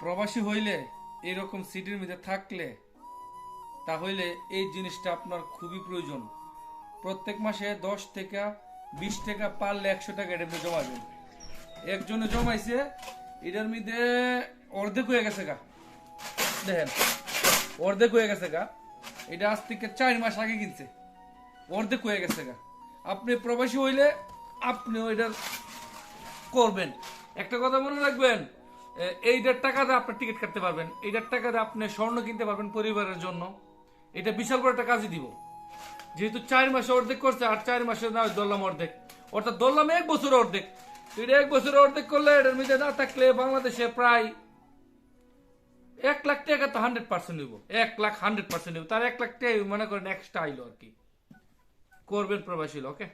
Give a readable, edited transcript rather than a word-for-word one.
প্রবাসী হইলে এরকম সিটির মধ্যে থাকলে তাহলে এই জিনিসটা আপনার খুবই প্রয়োজন। প্রত্যেক মাসে 10 থেকে 20 টাকা পারলে 100 টাকা এটা আপনি জমাবেন। একজনে জমাইছে, এটার মধ্যে অর্ধেক হয়ে গেছে গা, দেখেন অর্ধেক হয়ে গেছে গা। এটা আজ থেকে 4 মাস আগে কিনছে, অর্ধেক হয়ে গেছে গা। আপনি প্রবাসী হইলে আপনিও এটা করবেন। একটা কথা মনে রাখবেন, এইটার টাকাতে আপনি টিকিট কাটতে পারবেন, এইটার টাকাতে আপনি স্বর্ণ কিনতে পারবেন পরিবারের জন্য। এটা বিশাল বড় একটা কাজই দিব। যেহেতু 4 মাসে অর্ধেক করছে, আর 4 মাসে না ধরলাম অর্ধেক, অর্থাৎ ধরলাম 1 বছর অর্ধেক। এটা 1 বছর অর্ধেক করলে এটার মধ্যে না থাকলে বাংলাদেশে প্রায় 1 লাখ টাকা তো 100% নিব, 1 লাখ 100% নিব। তার 1 লাখ টাকা মনে করেন এক্সট্রা আইলো আর কি। করবেন প্রবাসী, ওকে।